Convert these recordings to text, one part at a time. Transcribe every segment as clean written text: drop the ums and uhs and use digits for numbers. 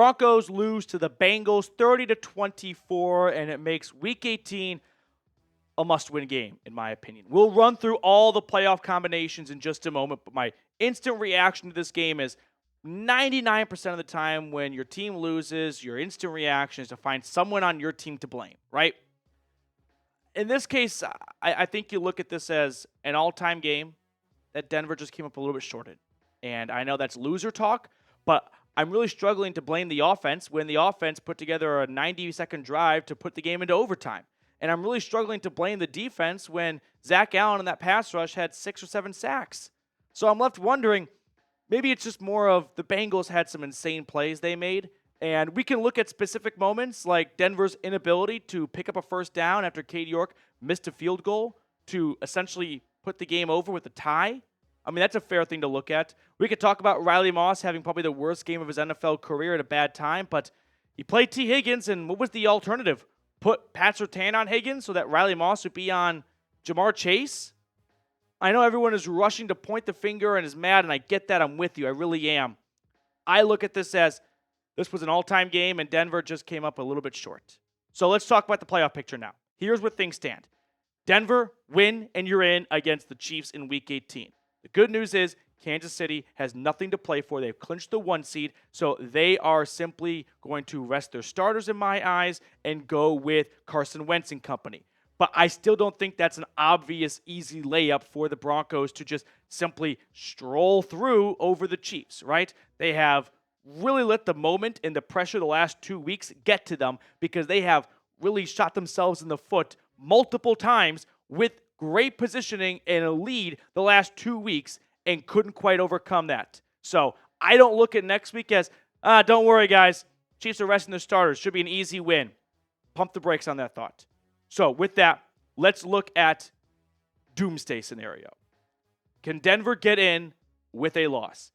Broncos lose to the Bengals 30-24, and it makes Week 18 a must-win game, in my opinion. We'll run through all the playoff combinations in just a moment, but my instant reaction to this game is 99% of the time when your team loses, your instant reaction is to find someone on your team to blame, right? In this case, I think you look at this as an all-time game that Denver just came up a little bit shorted. And I know that's loser talk, but I'm really struggling to blame the offense when the offense put together a 90-second drive to put the game into overtime. And I'm really struggling to blame the defense when Zach Allen in that pass rush had 6 or 7 sacks. So I'm left wondering, maybe it's just more of the Bengals had some insane plays they made. And we can look at specific moments like Denver's inability to pick up a first down after Cade York missed a field goal to essentially put the game over with a tie. I mean, that's a fair thing to look at. We could talk about Riley Moss having probably the worst game of his NFL career at a bad time, but he played Tee Higgins, and what was the alternative? Put Pat Surtain on Higgins so that Riley Moss would be on Jamar Chase? I know everyone is rushing to point the finger and is mad, and I get that. I'm with you. I really am. I look at this as this was an all-time game, and Denver just came up a little bit short. So let's talk about the playoff picture now. Here's where things stand. Denver, win, and you're in against the Chiefs in Week 18. The good news is Kansas City has nothing to play for. They've clinched the 1 seed, so they are simply going to rest their starters in my eyes and go with Carson Wentz and company. But I still don't think that's an obvious, easy layup for the Broncos to just simply stroll through over the Chiefs, right? They have really let the moment and the pressure the last 2 weeks get to them because they have really shot themselves in the foot multiple times with great positioning and a lead the last 2 weeks and couldn't quite overcome that. So I don't look at next week as, don't worry, guys. Chiefs are resting their starters. Should be an easy win. Pump the brakes on that thought. So with that, let's look at doomsday scenario. Can Denver get in with a loss?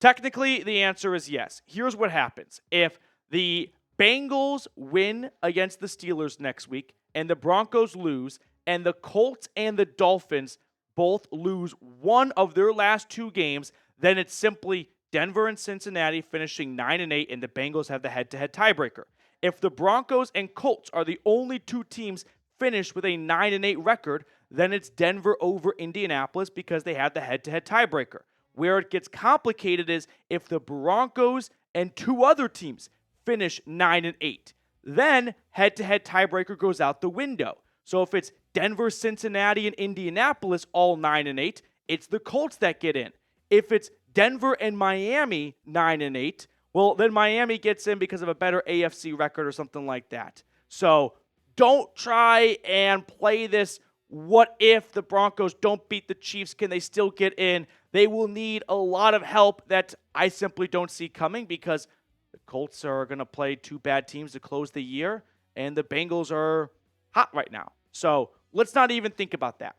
Technically, the answer is yes. Here's what happens. If the Bengals win against the Steelers next week and the Broncos lose, and the Colts and the Dolphins both lose one of their last 2 games, then it's simply Denver and Cincinnati finishing 9-8, and the Bengals have the head-to-head tiebreaker. If the Broncos and Colts are the only 2 teams finished with a 9-8 record, then it's Denver over Indianapolis because they have the head-to-head tiebreaker. Where it gets complicated is if the Broncos and 2 other teams finish 9-8, then head-to-head tiebreaker goes out the window. So if it's Denver, Cincinnati, and Indianapolis all 9-8, it's the Colts that get in. If it's Denver and Miami 9-8, well, then Miami gets in because of a better AFC record or something like that. So don't try and play this, what if the Broncos don't beat the Chiefs? Can they still get in? They will need a lot of help that I simply don't see coming because the Colts are going to play 2 bad teams to close the year, and the Bengals are hot right now. So let's not even think about that.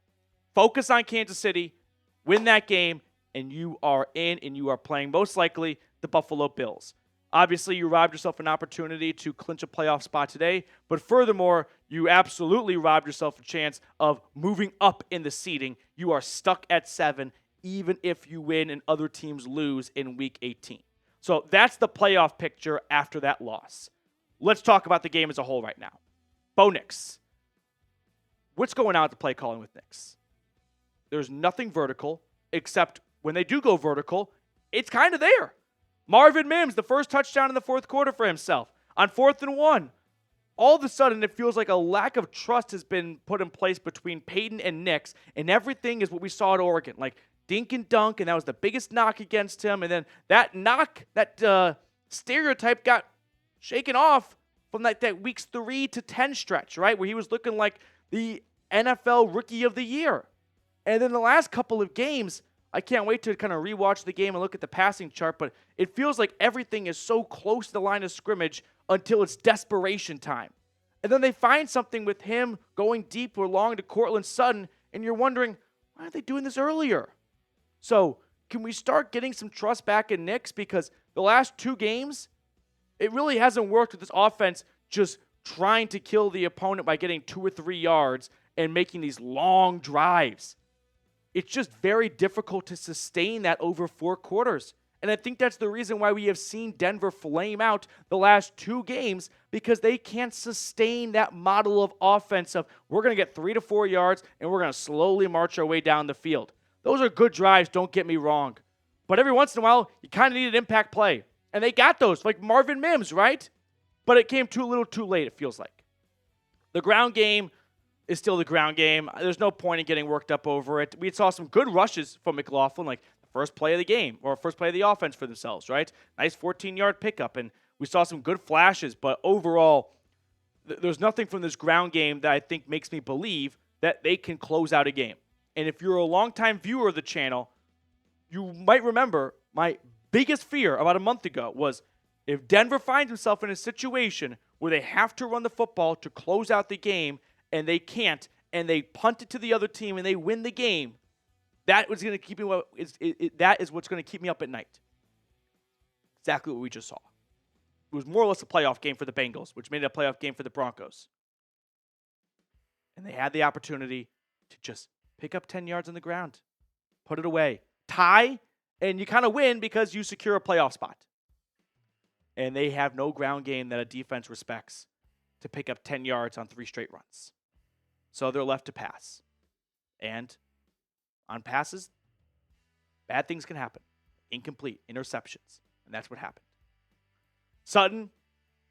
Focus on Kansas City, win that game, and you are in, and you are playing most likely the Buffalo Bills. Obviously, you robbed yourself an opportunity to clinch a playoff spot today, but furthermore, you absolutely robbed yourself a chance of moving up in the seeding. You are stuck at 7, even if you win and other teams lose in Week 18. So that's the playoff picture after that loss. Let's talk about the game as a whole right now. Bo Nix. What's going on at the play calling with Nix? There's nothing vertical, except when they do go vertical, it's kind of there. Marvin Mims, the first touchdown in the 4th quarter for himself on 4th and 1. All of a sudden, it feels like a lack of trust has been put in place between Payton and Nix, and everything is what we saw at Oregon, like dink and dunk, and that was the biggest knock against him. And then that knock, that stereotype got shaken off from that weeks 3 to 10 stretch, right, where he was looking like the NFL Rookie of the Year. And then the last couple of games, I can't wait to kind of rewatch the game and look at the passing chart, but it feels like everything is so close to the line of scrimmage until it's desperation time. And then they find something with him going deep or long to Cortland Sutton, and you're wondering, why aren't they doing this earlier? So can we start getting some trust back in Nix? Because the last 2 games, it really hasn't worked with this offense just trying to kill the opponent by getting 2 or 3 yards and making these long drives. It's just very difficult to sustain that over 4 quarters. And I think that's the reason why we have seen Denver flame out the last 2 games, because they can't sustain that model of offense of we're going to get 3 to 4 yards and we're going to slowly march our way down the field. Those are good drives, don't get me wrong. But every once in a while, you kind of need an impact play. And they got those, like Marvin Mims, right? But it came too little too late, it feels like. The ground game is still the ground game. There's no point in getting worked up over it. We saw some good rushes from McLaughlin, like first play of the game or first play of the offense for themselves, right? Nice 14-yard pickup, and we saw some good flashes, but overall, there's nothing from this ground game that I think makes me believe that they can close out a game. And if you're a longtime viewer of the channel, you might remember my biggest fear about a month ago was if Denver finds himself in a situation where they have to run the football to close out the game and they can't, and they punt it to the other team and they win the game, that was going to keep me. That is what's going to keep me up at night. Exactly what we just saw. It was more or less a playoff game for the Bengals, which made it a playoff game for the Broncos. And they had the opportunity to just pick up 10 yards on the ground, put it away, tie, and you kind of win because you secure a playoff spot. And they have no ground game that a defense respects to pick up 10 yards on 3 straight runs. So they're left to pass. And on passes, bad things can happen. Incomplete, interceptions. And that's what happened. Sutton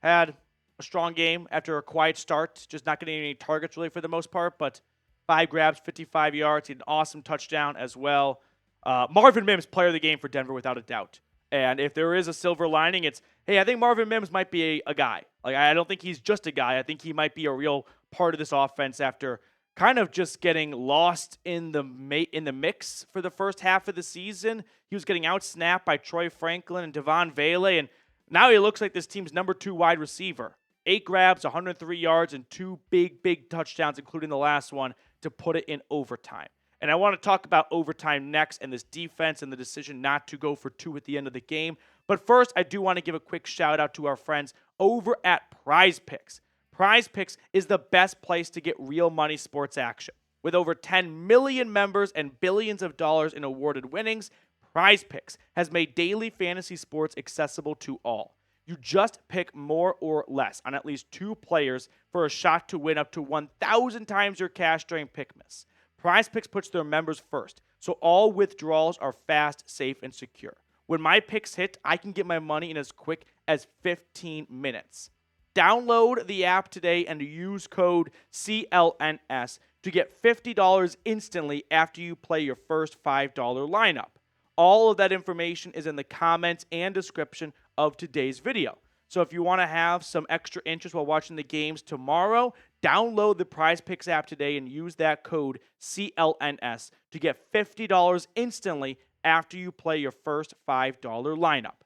had a strong game after a quiet start, just not getting any targets really for the most part, but 5 grabs, 55 yards, he had an awesome touchdown as well. Marvin Mims, player of the game for Denver without a doubt. And if there is a silver lining, it's, hey, I think Marvin Mims might be a guy. Like, I don't think he's just a guy. I think he might be a real part of this offense after kind of just getting lost in the mix for the first half of the season. He was getting out-snapped by Troy Franklin and Devon Vele, and now he looks like this team's number 2 wide receiver. 8 grabs, 103 yards, and 2 big touchdowns, including the last one, to put it in overtime. And I want to talk about overtime next and this defense and the decision not to go for 2 at the end of the game. But first, I do want to give a quick shout out to our friends over at Prize Picks. Prize Picks is the best place to get real money sports action. With over 10 million members and billions of dollars in awarded winnings, Prize Picks has made daily fantasy sports accessible to all. You just pick more or less on at least 2 players for a shot to win up to 1,000 times your cash during Pickmas. Prize Picks puts their members first, so all withdrawals are fast, safe, and secure. When my picks hit, I can get my money in as quick as 15 minutes. Download the app today and use code CLNS to get $50 instantly after you play your first $5 lineup. All of that information is in the comments and description of today's video. So if you want to have some extra interest while watching the games tomorrow, download the Prize Picks app today and use that code CLNS to get $50 instantly after you play your first $5 lineup.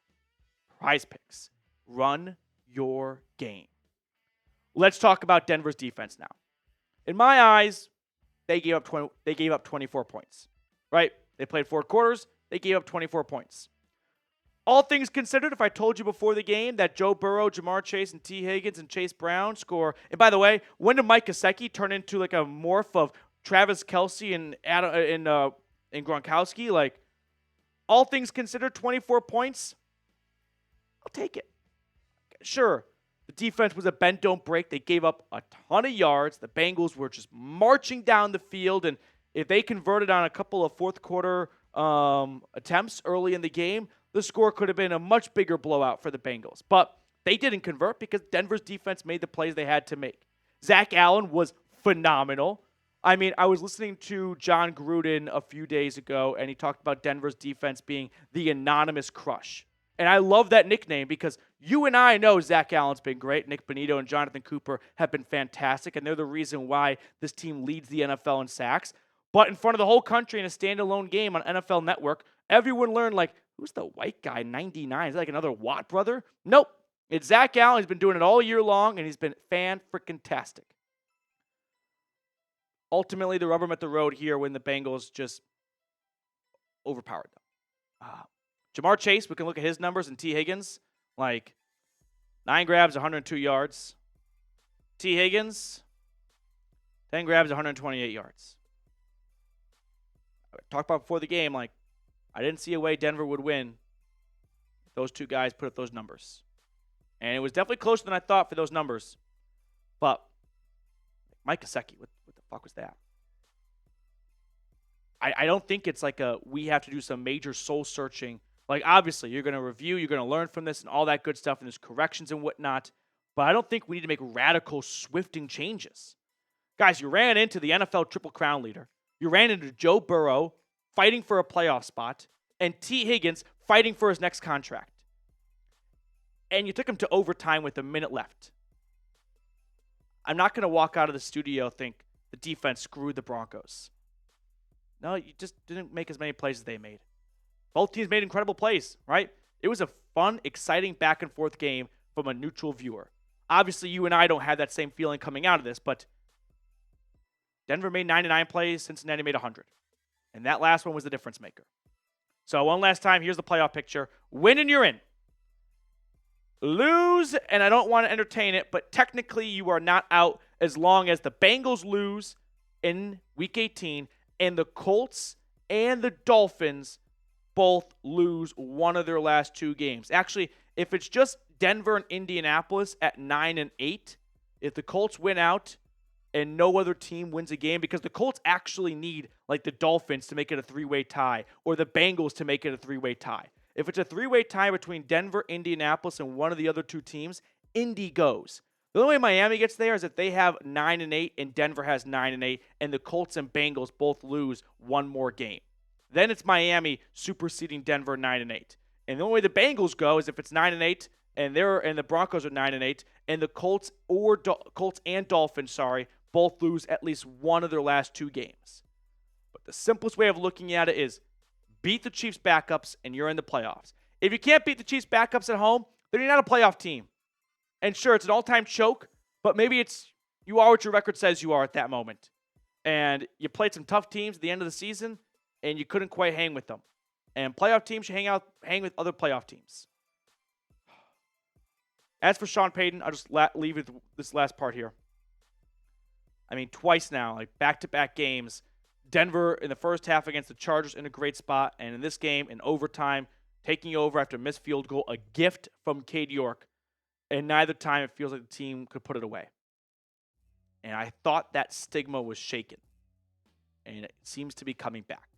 Prize Picks. Run your game. Let's talk about Denver's defense now. In my eyes, they gave up 24 points. Right? They played 4 quarters, they gave up 24 points. All things considered, if I told you before the game that Joe Burrow, Chase and Tee Higgins, and Chase Brown score, and by the way, when did Mike Gesicki turn into like a morph of Travis Kelce and Gronkowski? Like, all things considered, 24 points, I'll take it. Sure, the defense was a bend don't break. They gave up a ton of yards. The Bengals were just marching down the field, and if they converted on a couple of fourth quarter attempts early in the game, the score could have been a much bigger blowout for the Bengals. But they didn't convert because Denver's defense made the plays they had to make. Zach Allen was phenomenal. I mean, I was listening to John Gruden a few days ago, and he talked about Denver's defense being the anonymous crush. And I love that nickname because you and I know Zach Allen's been great. Nick Bonito and Jonathan Cooper have been fantastic, and they're the reason why this team leads the NFL in sacks. But in front of the whole country in a standalone game on NFL Network, everyone learned, like, who's the white guy, 99? Is that like another Watt brother? Nope. It's Zach Allen. He's been doing it all year long, and he's been fan-freaking-tastic. Ultimately, the rubber met the road here when the Bengals just overpowered them. Jamar Chase, we can look at his numbers, and Tee Higgins, like 9 grabs, 102 yards. Tee Higgins, 10 grabs, 128 yards. I talked about before the game, like, I didn't see a way Denver would win Those two guys put up those numbers. And it was definitely closer than I thought for those numbers. But Mike Gesicki, what the fuck was that? I don't think it's like we have to do some major soul searching. Like, obviously, you're going to review, you're going to learn from this and all that good stuff, and there's corrections and whatnot. But I don't think we need to make radical, swifting changes. Guys, you ran into the NFL Triple Crown leader. You ran into Joe Burrow fighting for a playoff spot and Tee Higgins fighting for his next contract. And you took him to overtime with a minute left. I'm not going to walk out of the studio and think the defense screwed the Broncos. No, you just didn't make as many plays as they made. Both teams made incredible plays, right? It was a fun, exciting back-and-forth game from a neutral viewer. Obviously, you and I don't have that same feeling coming out of this, but Denver made 99 plays, Cincinnati made 100. And that last one was the difference maker. So one last time, here's the playoff picture. Win and you're in. Lose, and I don't want to entertain it, but technically you are not out as long as the Bengals lose in Week 18 and the Colts and the Dolphins both lose one of their last two games. Actually, if it's just Denver and Indianapolis at 9-8, if the Colts win out and no other team wins a game, because the Colts actually need like the Dolphins to make it a three-way tie or the Bengals to make it a three-way tie. If it's a three-way tie between Denver, Indianapolis, and one of the other two teams, Indy goes. The only way Miami gets there is if they have 9-8 and Denver has 9-8 and the Colts and Bengals both lose one more game. Then it's Miami superseding Denver 9-8. And the only way the Bengals go is if it's 9-8 and the Broncos are 9-8 and the Colts and Dolphins, both lose at least one of their last two games. But the simplest way of looking at it is beat the Chiefs backups and you're in the playoffs. If you can't beat the Chiefs backups at home, then you're not a playoff team. And sure, it's an all-time choke, but maybe you are what your record says you are at that moment. And you played some tough teams at the end of the season, and you couldn't quite hang with them. And playoff teams should hang with other playoff teams. As for Sean Payton, I'll just leave it this last part here. I mean, twice now, like back-to-back games. Denver in the first half against the Chargers in a great spot, and in this game, in overtime, taking over after a missed field goal, a gift from Cade York. And neither time it feels like the team could put it away. And I thought that stigma was shaken. And it seems to be coming back.